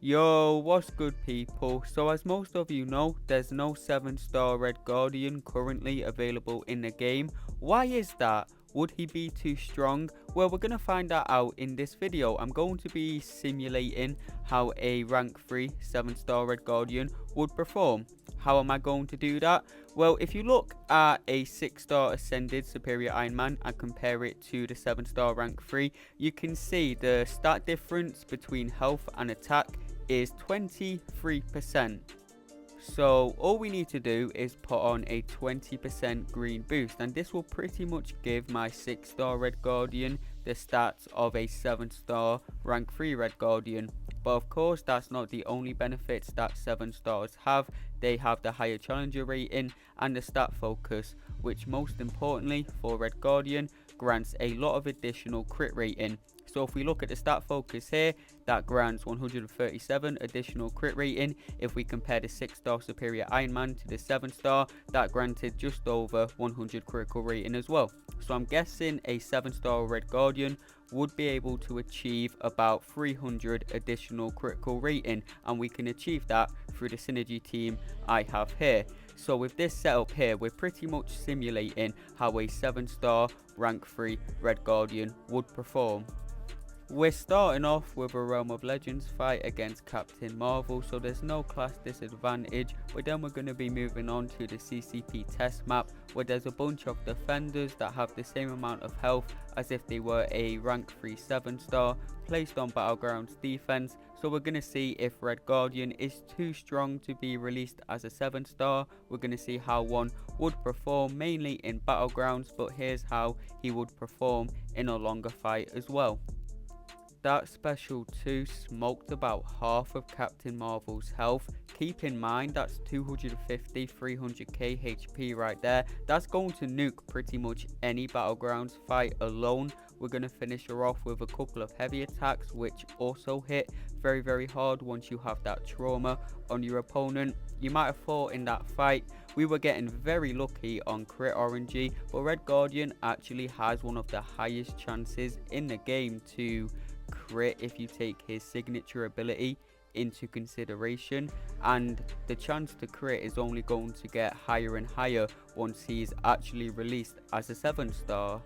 Yo, what's good people? So as most of you know, there's no 7-star Red Guardian currently available in the game. Why is that? Would he be too strong? Well, we're going to find that out in this video. I'm going to be simulating how a rank 3 7-star Red Guardian would perform. How am I going to do that? Well, if you look at a 6-star Ascended Superior Iron Man and compare it to the 7-star rank 3, you can see the stat difference between health and attack is 23%. So all we need to do is put on a 20% green boost, and this will pretty much give my 6-star Red Guardian the stats of a 7-star rank 3 Red Guardian. But of course that's not the only benefits that 7 stars have. They have the higher challenger rating and the stat focus, which most importantly for Red Guardian grants a lot of additional crit rating. So if we look at the stat focus here, that grants 137 additional crit rating. If we compare the 6-star Superior Iron Man to the 7-star, that granted just over 100 critical rating as well. So I'm guessing a 7-star Red Guardian would be able to achieve about 300 additional critical rating, and we can achieve that through the synergy team I have here. So with this setup here, we're pretty much simulating how a 7-star rank 3 Red Guardian would perform. We're starting off with a Realm of Legends fight against Captain Marvel, so there's no class disadvantage. But then we're going to be moving on to the CCP test map, where there's a bunch of defenders that have the same amount of health as if they were a rank 3 7-star placed on Battlegrounds defense. So we're going to see if Red Guardian is too strong to be released as a 7-star. We're going to see how one would perform mainly in Battlegrounds, but here's how he would perform in a longer fight as well. That special 2 smoked about half of Captain Marvel's health. Keep in mind that's 250, 300k HP right there. That's going to nuke pretty much any Battlegrounds fight alone. We're going to finish her off with a couple of heavy attacks, which also hit very hard once you have that trauma on your opponent. You might have thought in that fight we were getting very lucky on crit RNG, but Red Guardian actually has one of the highest chances in the game to crit if you take his signature ability into consideration, and the chance to crit is only going to get higher and higher once he's actually released as a 7-star.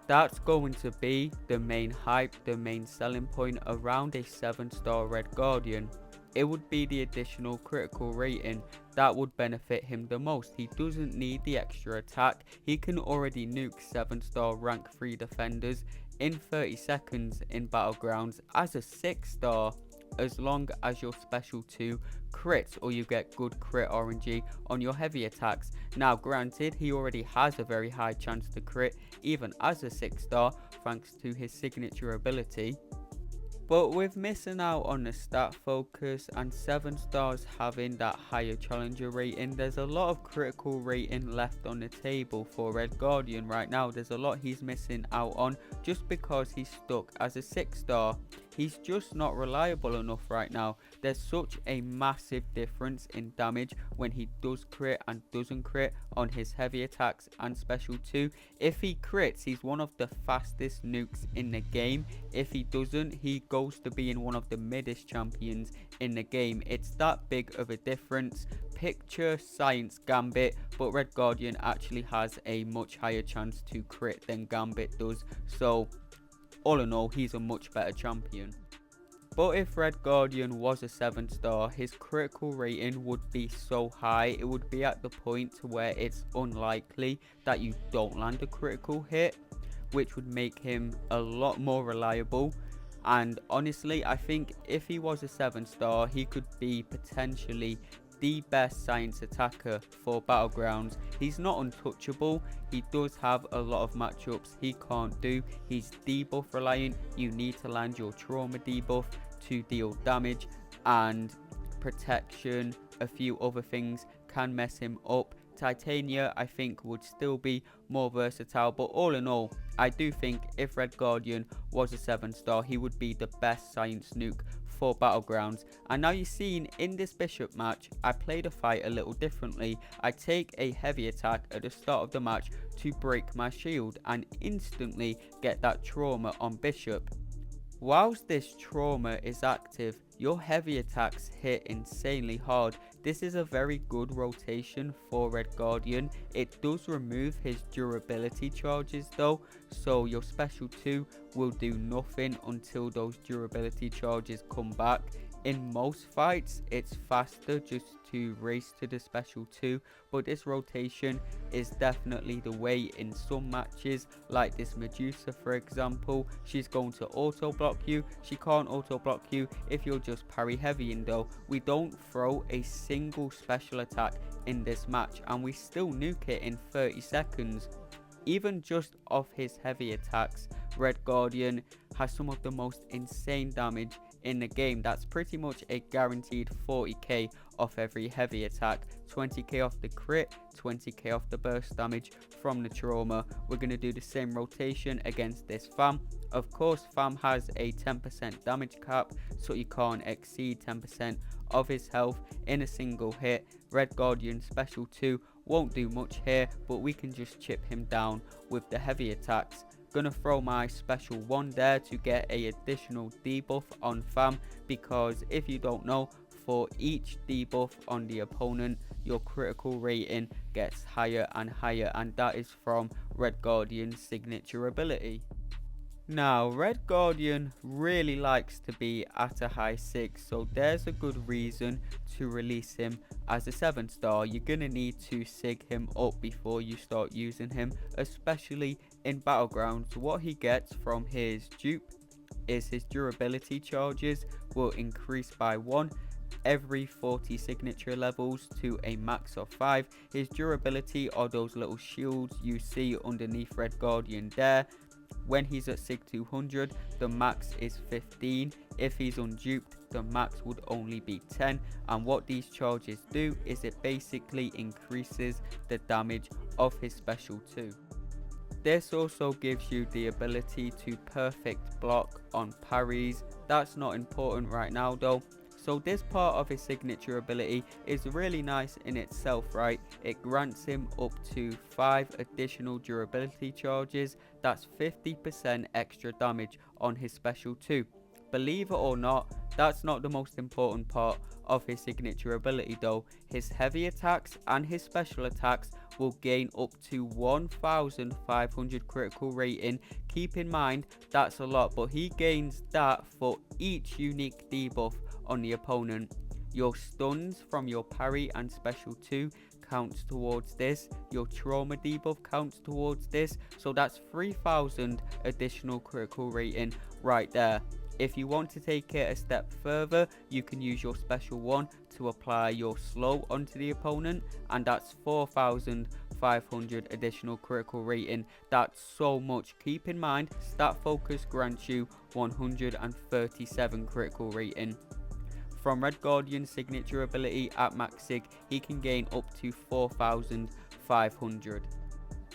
That's going to be the main hype, the main selling point around a 7-star Red Guardian. It would be the additional critical rating that would benefit him the most. He doesn't need the extra attack. He can already nuke 7-star rank 3 defenders in 30 seconds in Battlegrounds as a 6-star, as long as your special 2 crits or you get good crit RNG on your heavy attacks. Now granted, he already has a very high chance to crit even as a 6-star thanks to his signature ability. But with missing out on the stat focus and 7 stars having that higher challenger rating, there's a lot of critical rating left on the table for Red Guardian right now. There's a lot he's missing out on just because he's stuck as a 6-star. He's just not reliable enough right now. There's such a massive difference in damage when he does crit and doesn't crit on his heavy attacks and special 2. If he crits, he's one of the fastest nukes in the game. If he doesn't, he goes to being one of the middest champions in the game. It's that big of a difference. Picture Science Gambit, but Red Guardian actually has a much higher chance to crit than Gambit does. So all in all, he's a much better champion. But if Red Guardian was a 7-star, his critical rating would be so high, it would be at the point to where it's unlikely that you don't land a critical hit, which would make him a lot more reliable. And honestly, I think if he was a 7-star, he could be potentially the best science attacker for Battlegrounds. He's not untouchable. He does have a lot of matchups he can't do. He's debuff reliant. You need to land your trauma debuff to deal damage, and protection, a few other things can mess him up. Titania I think would still be more versatile, but all in all, I do think if Red Guardian was a 7-star, he would be the best science nuke for Battlegrounds. And now you've seen in this Bishop match, I played a fight a little differently. I take a heavy attack at the start of the match to break my shield and instantly get that trauma on Bishop. Whilst this trauma is active, your heavy attacks hit insanely hard. This is a very good rotation for Red Guardian. It does remove his durability charges though, so your special 2 will do nothing until those durability charges come back. In most fights, it's faster just to race to the special 2, but this rotation is definitely the way in some matches, like this Medusa for example. She's going to auto block you. She can't auto block you if you're just parry heavying though. We don't throw a single special attack in this match and we still nuke it in 30 seconds. Even just off his heavy attacks, Red Guardian has some of the most insane damage in the game. That's pretty much a guaranteed 40k off every heavy attack, 20k off the crit, 20k off the burst damage from the trauma. We're going to do the same rotation against this fam. Of course, fam has a 10% damage cap, so you can't exceed 10% of his health in a single hit. Red Guardian special 2 won't do much here, but we can just chip him down with the heavy attacks. Gonna throw my special 1 there to get a additional debuff on fam, because if you don't know, for each debuff on the opponent, your critical rating gets higher and higher, and that is from Red Guardian's signature ability. Now, Red Guardian really likes to be at a high 6, so there's a good reason to release him as a 7-star. You're going to need to sig him up before you start using him, especially in Battlegrounds. What he gets from his dupe is his durability charges will increase by 1 every 40 signature levels to a max of 5. His durability are those little shields you see underneath Red Guardian there. When he's at Sig 200, the max is 15. If he's unduped, the max would only be 10. And what these charges do is it basically increases the damage of his special 2. This also gives you the ability to perfect block on parries. That's not important right now though. So this part of his signature ability is really nice in itself, right? It grants him up to 5 additional durability charges. That's 50% extra damage on his special 2. Believe it or not, that's not the most important part of his signature ability though. His heavy attacks and his special attacks will gain up to 1500 critical rating. Keep in mind, that's a lot, but he gains that for each unique debuff on the opponent. Your stuns from your parry and special 2 counts towards this. Your trauma debuff counts towards this. So that's 3000 additional critical rating right there. If you want to take it a step further, you can use your special 1 to apply your slow onto the opponent, and that's 4500 additional critical rating. That's so much. Keep in mind, stat focus grants you 137 critical rating. From Red Guardian's signature ability at max sig, he can gain up to 4500.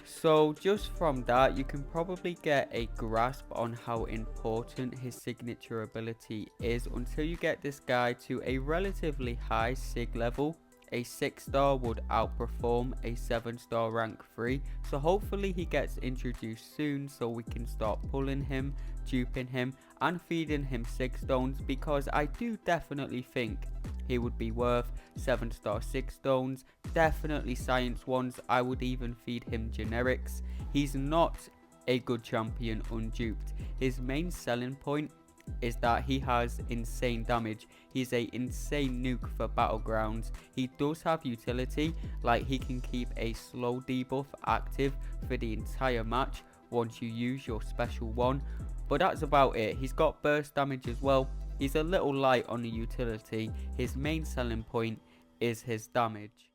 So just from that, you can probably get a grasp on how important his signature ability is until you get this guy to a relatively high sig level. A 6-star would outperform a 7-star rank 3, so hopefully he gets introduced soon so we can start pulling him, duping him and feeding him 6 stones, because I do definitely think he would be worth 7-star 6 stones, definitely science ones. I would even feed him generics. He's not a good champion unduped. His main selling point is that he has insane damage. He's a insane nuke for Battlegrounds. He does have utility, like he can keep a slow debuff active for the entire match once you use your special 1, but that's about it. He's got burst damage as well. He's a little light on the utility. His main selling point is his damage.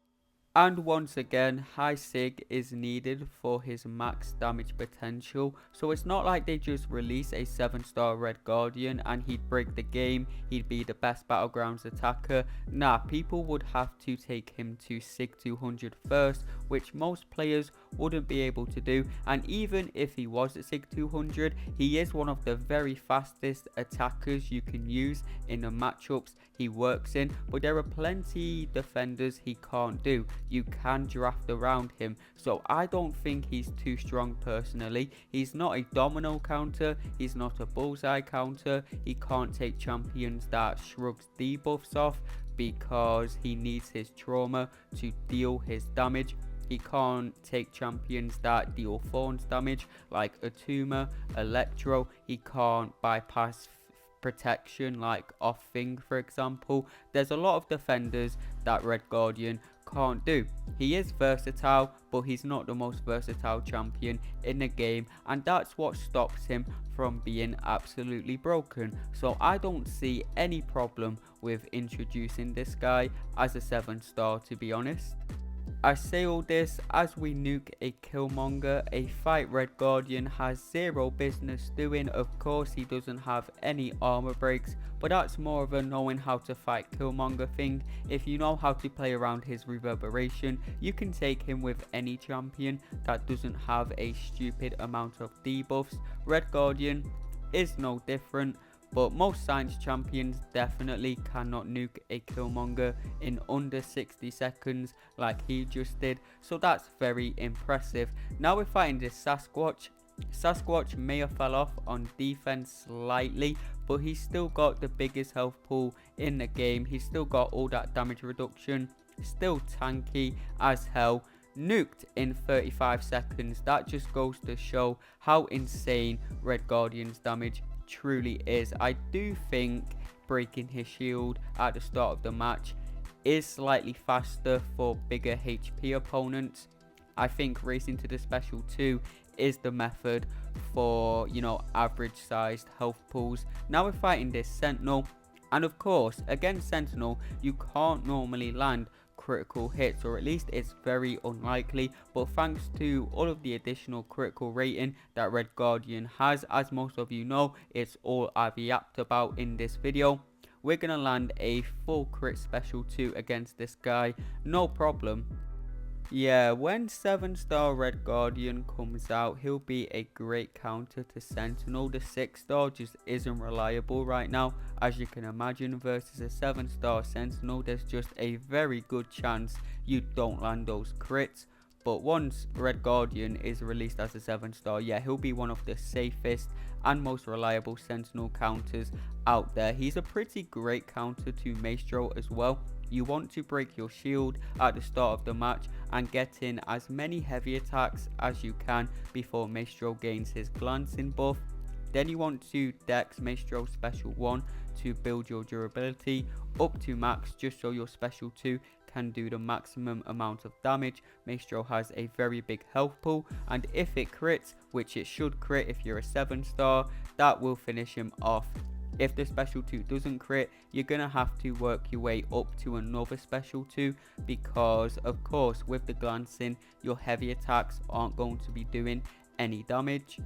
And once again, high sig is needed for his max damage potential. So it's not like they just release a 7-star Red Guardian and he'd break the game, he'd be the best Battlegrounds attacker. Nah, people would have to take him to Sig 200 first, which most players wouldn't be able to do. And even if he was at Sig 200, he is one of the very fastest attackers you can use in the matchups he works in, but there are plenty defenders he can't do. you can draft around him. So I don't think he's too strong personally. He's not a domino counter, he's not a bullseye counter, he can't take champions that shrugs debuffs off because he needs his trauma to deal his damage. He can't take champions that deal thorns damage like Atuma, Electro. He can't bypass protection like off thing, for example. There's a lot of defenders that Red Guardian can't do. He is versatile, but he's not the most versatile champion in the game, and that's what stops him from being absolutely broken. So I don't see any problem with introducing this guy as a 7-star, to be honest. I say all this as we nuke a Killmonger, a fight Red Guardian has zero business doing. Of course he doesn't have any armor breaks, but that's more of a knowing how to fight Killmonger thing. If you know how to play around his reverberation, you can take him with any champion that doesn't have a stupid amount of debuffs. Red Guardian is no different. But most science champions definitely cannot nuke a Killmonger in under 60 seconds like he just did. So that's very impressive. Now we're fighting this Sasquatch. Sasquatch may have fell off on defense slightly, but he's still got the biggest health pool in the game. He's still got all that damage reduction. Still tanky as hell. Nuked in 35 seconds. That just goes to show how insane Red Guardian's damage truly is. I do think breaking his shield at the start of the match is slightly faster for bigger HP opponents. I think racing to the special 2 is the method for, you know, average sized health pools. Now we're fighting this Sentinel, and of course against Sentinel you can't normally land critical hits, or at least it's very unlikely, but thanks to all of the additional critical rating that Red Guardian has, as most of you know, it's all I've yapped about in this video, we're gonna land a full crit special 2 against this guy, no problem. Yeah, when 7-star Red Guardian comes out, he'll be a great counter to Sentinel. The 6-star just isn't reliable right now. As you can imagine, versus a 7-star Sentinel, there's just a very good chance you don't land those crits. But once Red Guardian is released as a 7-star, yeah, he'll be one of the safest and most reliable Sentinel counters out there. He's a pretty great counter to Maestro as well. You want to break your shield at the start of the match and get in as many heavy attacks as you can before Maestro gains his glancing buff. Then you want to dex Maestro special 1 to build your durability up to max, just so your special 2 can do the maximum amount of damage. Maestro has a very big health pool, and if it crits, which it should crit if you're a 7-star, that will finish him off. If the special 2 doesn't crit, you're gonna have to work your way up to another special 2, because of course with the glancing your heavy attacks aren't going to be doing any damage.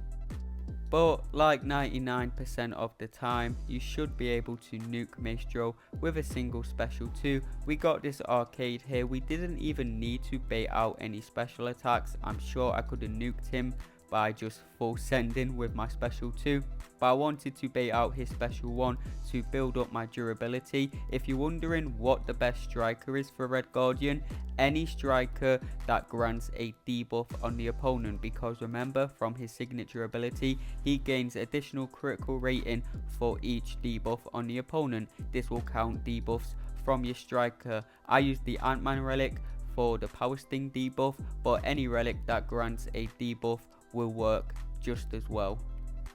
But like 99% of the time, you should be able to nuke Maestro with a single special 2. We got this arcade here. We didn't even need to bait out any special attacks. I'm sure I could have nuked him by just full sending with my special 2, but I wanted to bait out his special 1 to build up my durability. If you're wondering what the best striker is for Red Guardian, any striker that grants a debuff on the opponent, because remember, from his signature ability he gains additional critical rating for each debuff on the opponent. This will count debuffs from your striker. I use the Ant-Man relic for the power sting debuff, but any relic that grants a debuff will work just as well.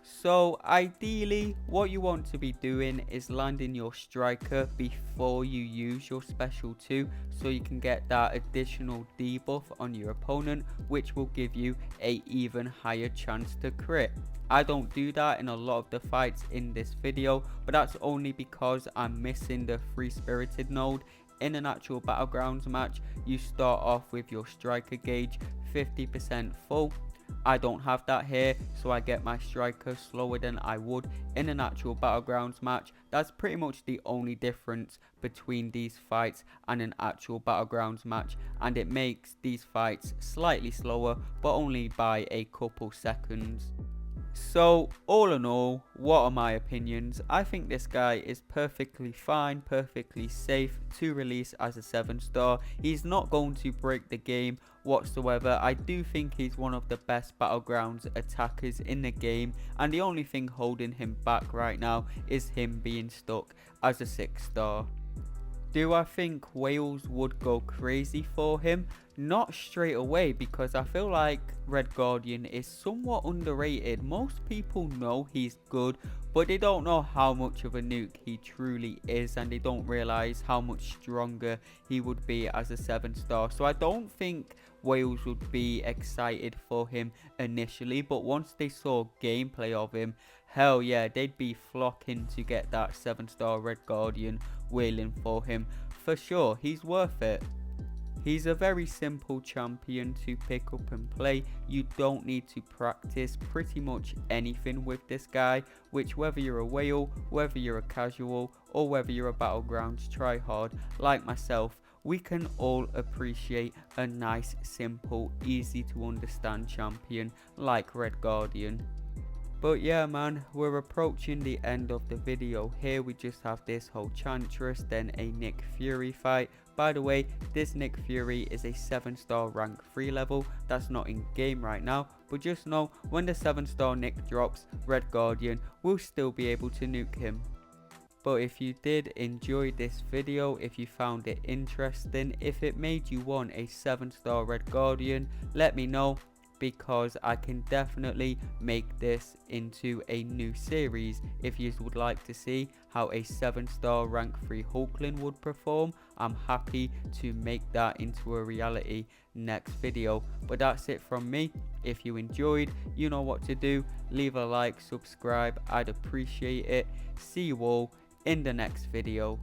So ideally what you want to be doing is landing your striker before you use your special 2, so you can get that additional debuff on your opponent, which will give you a even higher chance to crit. I don't do that in a lot of the fights in this video, but that's only because I'm missing the free spirited node. In an actual Battlegrounds match, you start off with your striker gauge 50% full. I don't have that here, so I get my striker slower than I would in an actual Battlegrounds match. That's pretty much the only difference between these fights and an actual Battlegrounds match, and it makes these fights slightly slower, but only by a couple seconds. So all in all, what are my opinions? I think this guy is perfectly fine, perfectly safe to release as a 7-star. He's not going to break the game whatsoever. I do think he's one of the best Battlegrounds attackers in the game, and the only thing holding him back right now is him being stuck as a 6-star. Do I think Wales would go crazy for him? Not straight away, because I feel like Red Guardian is somewhat underrated. Most people know he's good, but they don't know how much of a nuke he truly is, and they don't realize how much stronger he would be as a 7-star. So I don't think Wales would be excited for him initially, but once they saw gameplay of him, hell yeah, they'd be flocking to get that 7-star Red Guardian wheeling for him. For sure, he's worth it. He's a very simple champion to pick up and play. You don't need to practice pretty much anything with this guy, which whether you're a whale, whether you're a casual, or whether you're a Battlegrounds tryhard like myself, we can all appreciate a nice, simple, easy to understand champion like Red Guardian. But yeah man, we're approaching the end of the video here. We just have this whole Chantress, then a Nick Fury fight. By the way, this Nick Fury is a 7-star rank 3 level. That's not in game right now, but just know when the 7-star Nick drops, Red Guardian will still be able to nuke him. But if you did enjoy this video, if you found it interesting, if it made you want a 7-star Red Guardian, let me know, because I can definitely make this into a new series. If you would like to see how a 7-star rank 3 Hulkling would perform, I'm happy to make that into a reality next video. But that's it from me. If you enjoyed, you know what to do. Leave a like, subscribe, I'd appreciate it. See you all in the next video.